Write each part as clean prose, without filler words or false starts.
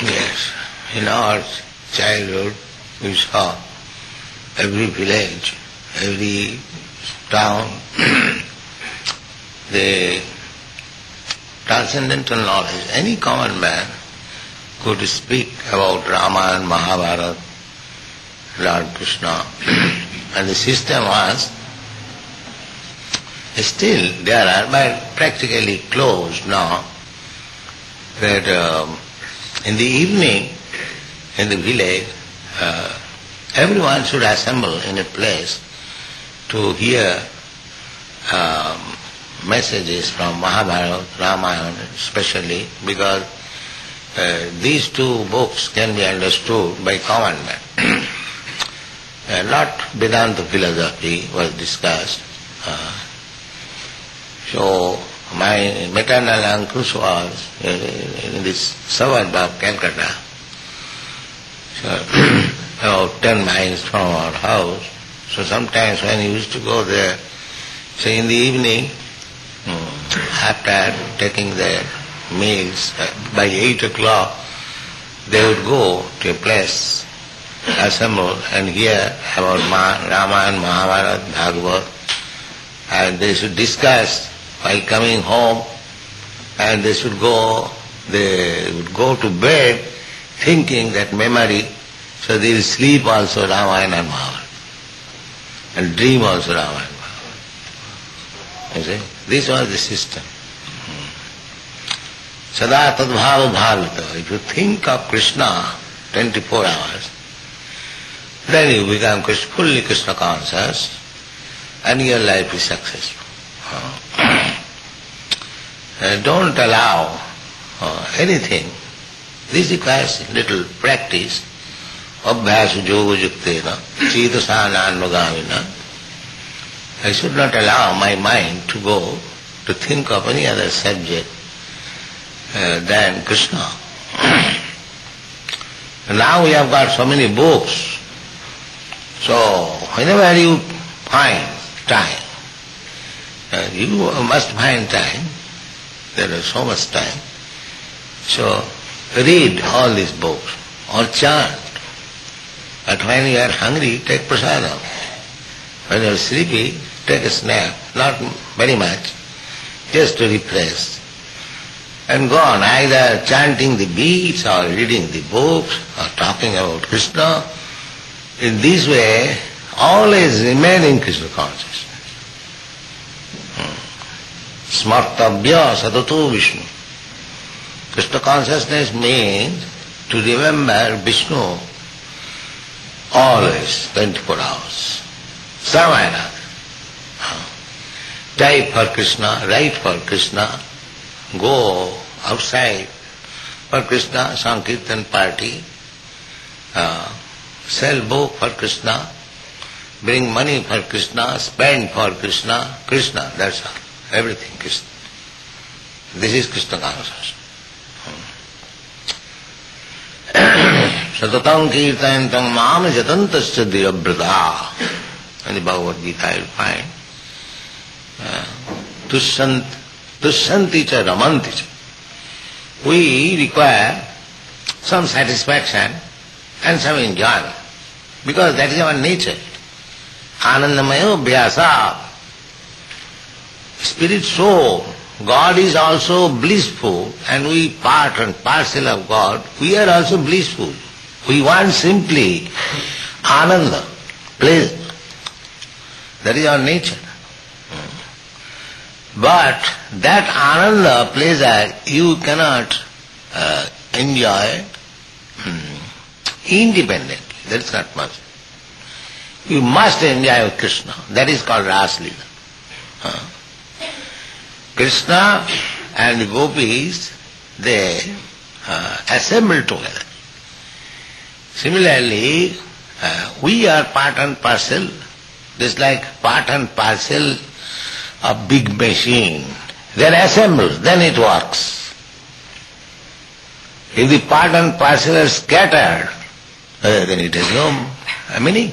Yes, in our childhood we saw every village, every town, the transcendental knowledge. Any common man could speak about Rama and Mahabharata, Lord Krishna, and the system was still there are, but practically closed now, that in the evening in the village everyone should assemble in a place to hear messages from Mahabharata, Ramayana especially, because these two books can be understood by common man. Not Vedanta philosophy was discussed. So my maternal uncle was in this suburb of Calcutta, so about 10 miles from our house. So sometimes when he used to go there, so in the evening, after taking their meals, by 8 o'clock, they would go to a place, assemble and hear about Rama and Mahabharata, Bhagavad, and they should discuss while coming home, and they would go to bed thinking that memory, so they will sleep also Ramayana and Mahabharata, and dream also Ramayana and Mahabharata. You see, this was the system. Sada tadbhava bhavita. If you think of Krishna 24 hours, then you become fully Krishna conscious, and your life is successful. Don't allow anything. This requires little practice. Abhyasa yoga yuktena, chedasa anvagamina. I should not allow my mind to go to think of any other subject than Krishna. Now we have got so many books, so whenever you find time, you must find time, there is so much time, so read all these books or chant. But when you are hungry, take prasadam. When you are sleepy, take a snack, not very much, just to refresh. And go on, either chanting the beats or reading the books or talking about Krishna. In this way, always remain in Krishna consciousness. Smartabhya satato Vishnu. Krishna consciousness means to remember Vishnu always, 24 hours. Samayana. Type for Krishna, write for Krishna, go outside for Krishna, Sankirtan party, sell book for Krishna, bring money for Krishna, spend for Krishna, Krishna, that's all. Everything Krishna. This is Krishna consciousness. Satatam kirtantam mam jatantasya dirabrata. In the Bhagavad Gita you'll find tushanti cha ramanti cha. We require some satisfaction and some enjoyment, because that is our nature. Anandamaya vyasa. Spirit soul, God is also blissful, and we part and parcel of God, we are also blissful. We want simply ananda, pleasure. That is our nature. But that ananda, pleasure, you cannot enjoy independently. That is not possible. You must enjoy Krishna. That is called Ras Leela. Krishna and the gopis, they assemble together. Similarly, We are part and parcel, just like part and parcel of big machine. They are assembled, then it works. If the part and parcel are scattered, then it has no meaning.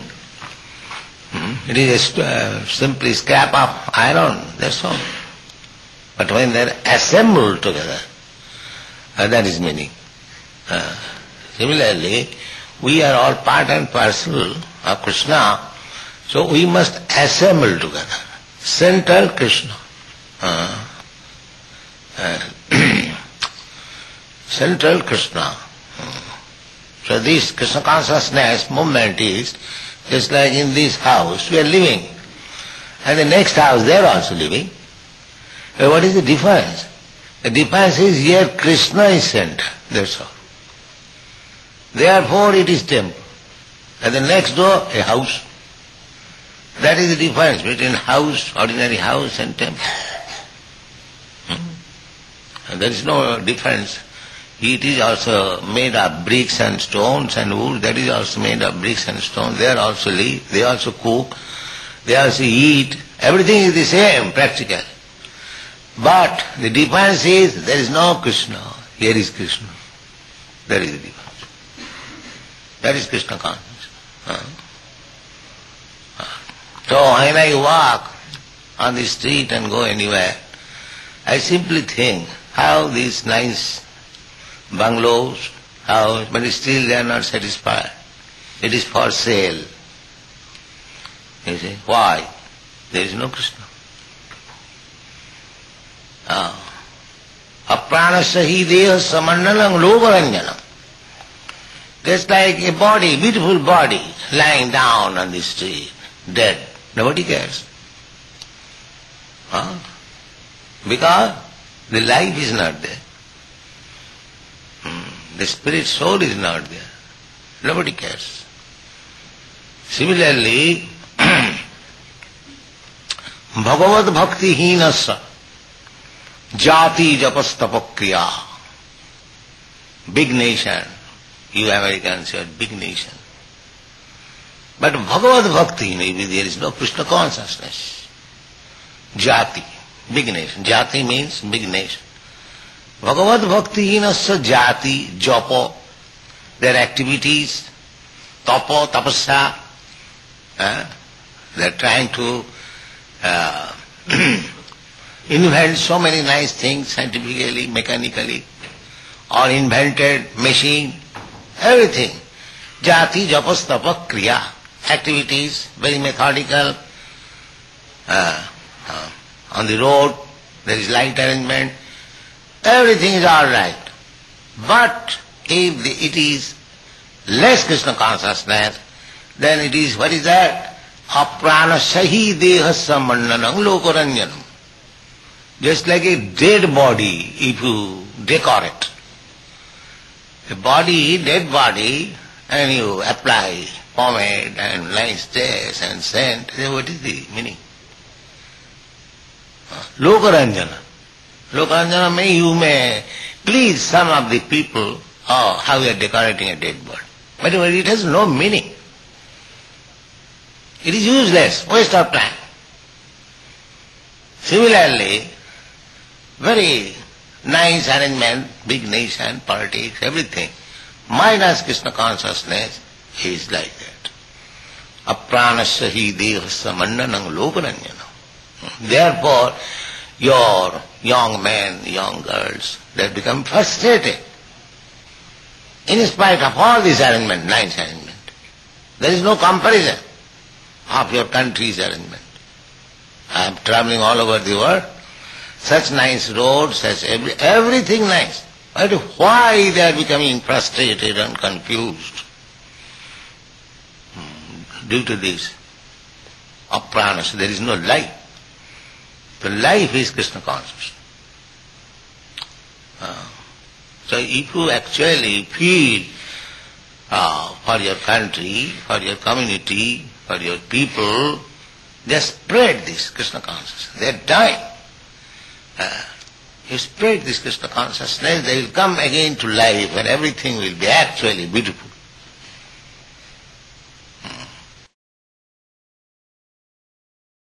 It is simply scrap of iron, that's all. But when they are assembled together, that is meaning. Similarly, we are all part and parcel of Krishna, so we must assemble together. Central Krishna. Central Krishna. So this Krishna consciousness movement is just like in this house we are living, and the next house they are also living. What is the difference? The difference is here Krishna is center, that's all. Therefore it is temple. And the next door, a house. That is the difference between house, ordinary house and temple. And there is no difference. It is also made of bricks and stones and wood. That is also made of bricks and stones. They also live, they also cook, they also eat. Everything is the same, practically. But the difference is there is no Krishna. Here is Krishna. That is the difference. That is Krishna consciousness. So when I walk on the street and go anywhere, I simply think how these nice bungalows, but still they are not satisfied. It is for sale. You see, why? There is no Krishna. Apranasya hi deha samandalam lokaranjanam. Just like a body, beautiful body, lying down on the street, dead. Nobody cares. Because the life is not there. The spirit soul is not there. Nobody cares. Similarly, Bhagavad Bhakti Hinasa Jati Japastapakriya. Big nation. You Americans, you are big nation. But Bhagavad Bhakti, maybe there is no Krishna consciousness. Jati, big nation. Jati means big nation. Bhagavad Bhakti hinasya jati, jopo, their activities, tapo, tapasya, they are trying to invent so many nice things scientifically, mechanically, or invented machine, everything. Jati, japas, tapa, kriya, activities, very methodical. On the road, there is light arrangement. Everything is all right. But if it is less Krishna consciousness, then it is, what is that? Apranasya deha samandanam lokaranjanam. Just like a dead body, if you decorate. A body, dead body, and you apply pomade and nice taste and scent, then what is the meaning? Lokaranjana. Lokaranjana means you may please some of the people, how you are decorating a dead body. But it has no meaning. It is useless, waste of time. Similarly, very nice arrangement, big nation, politics, everything, minus Krishna consciousness is like that. Apranasya hi devasya mandanam lokaranjanam. Therefore, your young men, young girls, they become frustrated. In spite of all this arrangement, nice arrangement, there is no comparison of your country's arrangement. I am traveling all over the world, such nice roads, such everything nice. But why they are becoming frustrated and confused? Due to this apranasya, there is no life. The life is Krishna consciousness. So if you actually feel for your country, for your community, for your people, just spread this Krishna consciousness. They are dying. You spread this Krishna consciousness, they will come again to life and everything will be actually beautiful.